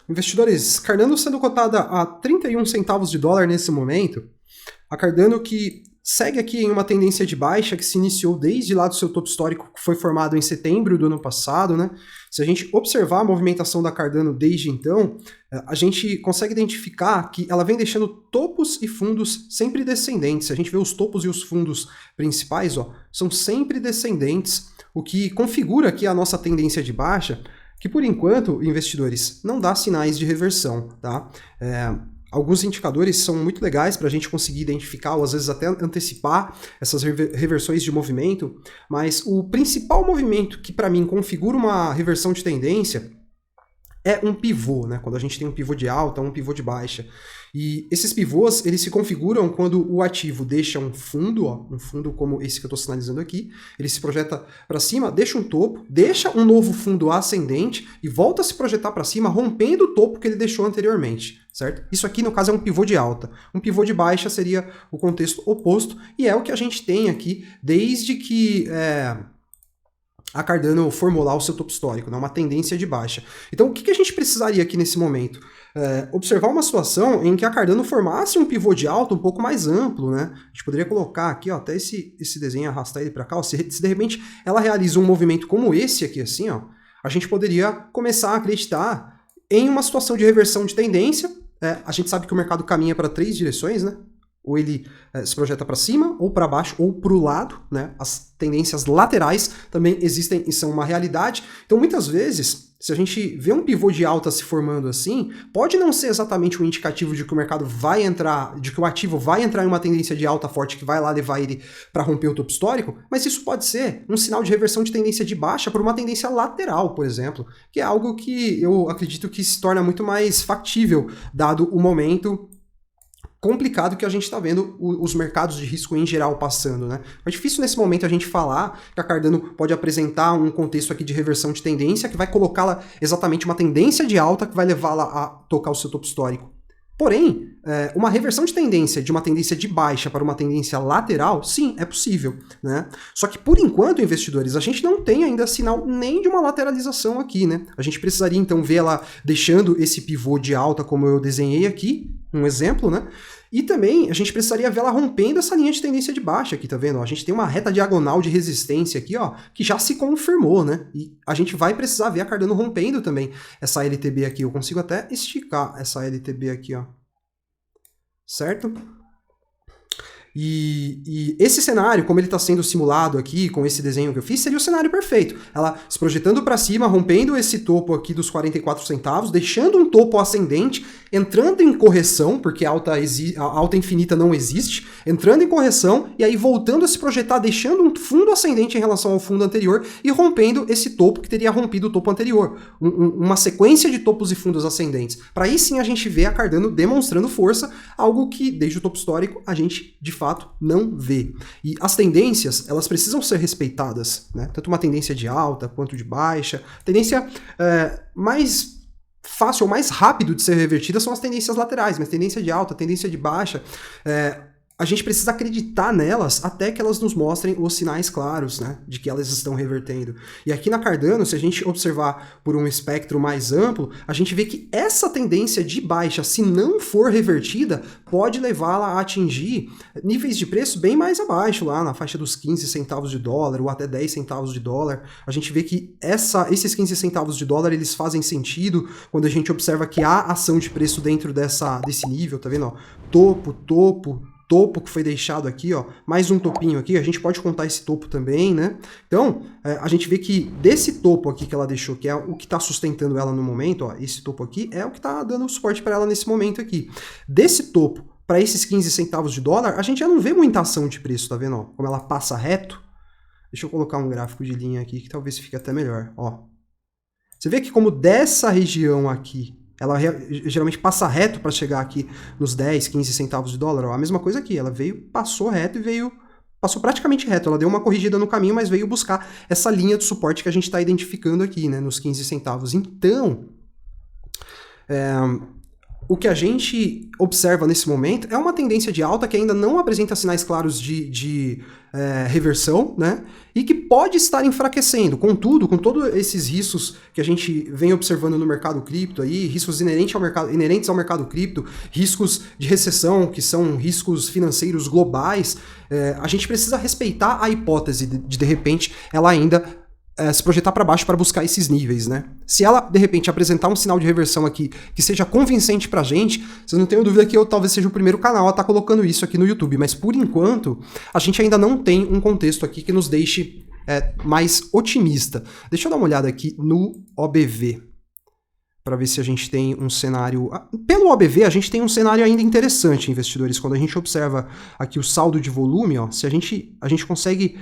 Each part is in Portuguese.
Investidores, Cardano sendo cotada a 31 centavos de dólar nesse momento, a Cardano que segue aqui em uma tendência de baixa que se iniciou desde lá do seu topo histórico, que foi formado em setembro do ano passado, né? Se a gente observar a movimentação da Cardano desde então, a gente consegue identificar que ela vem deixando topos e fundos sempre descendentes. Se a gente vê os topos e os fundos principais, ó, são sempre descendentes, o que configura aqui a nossa tendência de baixa, que por enquanto, investidores, não dá sinais de reversão, tá? Alguns indicadores são muito legais para a gente conseguir identificar ou às vezes até antecipar essas reversões de movimento, mas o principal movimento que para mim configura uma reversão de tendência é um pivô, né? Quando a gente tem um pivô de alta, um pivô de baixa. E esses pivôs, eles se configuram quando o ativo deixa um fundo, ó, um fundo como esse que eu estou sinalizando aqui, ele se projeta para cima, deixa um topo, deixa um novo fundo ascendente e volta a se projetar para cima, rompendo o topo que ele deixou anteriormente, certo? Isso aqui, no caso, é um pivô de alta. Um pivô de baixa seria o contexto oposto, e é o que a gente tem aqui desde que a Cardano formular o seu topo histórico, né? Uma tendência de baixa. Então, o que a gente precisaria aqui nesse momento? Observar uma situação em que a Cardano formasse um pivô de alta um pouco mais amplo, né? A gente poderia colocar aqui, ó, até esse desenho, arrastar ele para cá, ó, se de repente ela realiza um movimento como esse aqui, assim, ó, a gente poderia começar a acreditar em uma situação de reversão de tendência. A gente sabe que o mercado caminha para 3 direções, né? Ou ele se projeta para cima, ou para baixo, ou para o lado, né? As tendências laterais também existem e são uma realidade. Então, muitas vezes, se a gente vê um pivô de alta se formando assim, pode não ser exatamente um indicativo de que o mercado vai entrar, de que o ativo vai entrar em uma tendência de alta forte que vai lá levar ele para romper o topo histórico, mas isso pode ser um sinal de reversão de tendência de baixa por uma tendência lateral, por exemplo, que é algo que eu acredito que se torna muito mais factível, dado o momento complicado que a gente está vendo os mercados de risco em geral passando, né? É difícil nesse momento a gente falar que a Cardano pode apresentar um contexto aqui de reversão de tendência que vai colocá-la exatamente uma tendência de alta que vai levá-la a tocar o seu topo histórico. Porém, uma reversão de tendência de uma tendência de baixa para uma tendência lateral, sim, é possível, né? Só que, por enquanto, investidores, a gente não tem ainda sinal nem de uma lateralização aqui, né? A gente precisaria, então, ver ela deixando esse pivô de alta como eu desenhei aqui, um exemplo, né? E também a gente precisaria ver ela rompendo essa linha de tendência de baixa aqui, tá vendo? A gente tem uma reta diagonal de resistência aqui, ó, que já se confirmou, né? E a gente vai precisar ver a Cardano rompendo também essa LTB aqui. Eu consigo até esticar essa LTB aqui, ó. Certo? E esse cenário, como ele está sendo simulado aqui, com esse desenho que eu fiz, seria o cenário perfeito. Ela se projetando para cima, rompendo esse topo aqui dos 44 centavos, deixando um topo ascendente, entrando em correção, porque a alta infinita não existe, entrando em correção, e aí voltando a se projetar, deixando um fundo ascendente em relação ao fundo anterior, e rompendo esse topo que teria rompido o topo anterior. Uma sequência de topos e fundos ascendentes. Para aí sim a gente vê a Cardano demonstrando força, algo que, desde o topo histórico, a gente, de fato, não vê. E as tendências, elas precisam ser respeitadas, né? Tanto uma tendência de alta quanto de baixa. Tendência mais fácil ou mais rápido de ser revertida são as tendências laterais, mas tendência de alta, tendência de baixa, a gente precisa acreditar nelas até que elas nos mostrem os sinais claros, né, de que elas estão revertendo. E aqui na Cardano, se a gente observar por um espectro mais amplo, a gente vê que essa tendência de baixa, se não for revertida, pode levá-la a atingir níveis de preço bem mais abaixo, lá na faixa dos 15 centavos de dólar ou até 10 centavos de dólar. A gente vê que esses 15 centavos de dólar, eles fazem sentido quando a gente observa que há ação de preço dentro desse nível, tá vendo? Ó, topo que foi deixado aqui, ó, mais um topinho aqui, a gente pode contar esse topo também, né? Então, a gente vê que desse topo aqui que ela deixou, que é o que está sustentando ela no momento, ó, esse topo aqui é o que está dando suporte para ela nesse momento aqui. Desse topo para esses 15 centavos de dólar, a gente já não vê muita ação de preço, tá vendo? Ó, como ela passa reto. Deixa eu colocar um gráfico de linha aqui que talvez fique até melhor, ó. Você vê que como dessa região aqui, ela geralmente passa reto para chegar aqui nos 10, 15 centavos de dólar. Ó, a mesma coisa aqui, ela veio, passou reto e passou praticamente reto. Ela deu uma corrigida no caminho, mas veio buscar essa linha de suporte que a gente está identificando aqui, né, nos 15 centavos. Então, o que a gente observa nesse momento é uma tendência de alta que ainda não apresenta sinais claros de reversão, né? E que pode estar enfraquecendo. Contudo, com todos esses riscos que a gente vem observando no mercado cripto aí, riscos inerentes ao mercado cripto, riscos de recessão, que são riscos financeiros globais, a gente precisa respeitar a hipótese de repente, ela ainda se projetar para baixo para buscar esses níveis, né? Se ela, de repente, apresentar um sinal de reversão aqui que seja convincente pra gente, vocês não tenham dúvida que eu talvez seja o primeiro canal a estar colocando isso aqui no YouTube, mas por enquanto, a gente ainda não tem um contexto aqui que nos deixe mais otimista. Deixa eu dar uma olhada aqui no OBV, para ver se a gente tem um cenário... Pelo OBV, a gente tem um cenário ainda interessante, investidores. Quando a gente observa aqui o saldo de volume, ó, se a gente consegue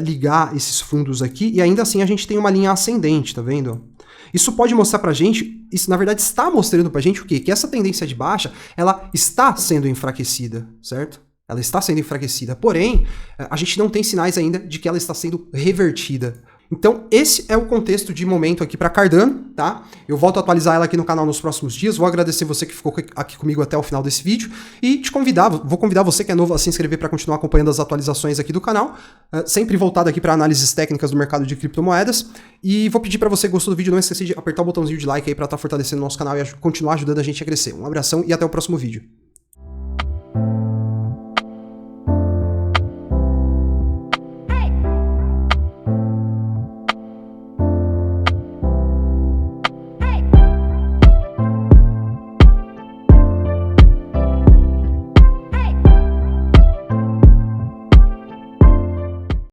ligar esses fundos aqui, e ainda assim a gente tem uma linha ascendente, tá vendo? Isso pode mostrar pra gente, isso na verdade está mostrando pra gente o quê? Que essa tendência de baixa, ela está sendo enfraquecida, certo? Ela está sendo enfraquecida, porém, a gente não tem sinais ainda de que ela está sendo revertida. Então, esse é o contexto de momento aqui para Cardano, tá? Eu volto a atualizar ela aqui no canal nos próximos dias. Vou agradecer você que ficou aqui comigo até o final desse vídeo e vou convidar você que é novo a se inscrever para continuar acompanhando as atualizações aqui do canal, sempre voltado aqui para análises técnicas do mercado de criptomoedas. E vou pedir para você que gostou do vídeo, não esqueça de apertar o botãozinho de like aí para estar fortalecendo o nosso canal e continuar ajudando a gente a crescer. Um abração e até o próximo vídeo.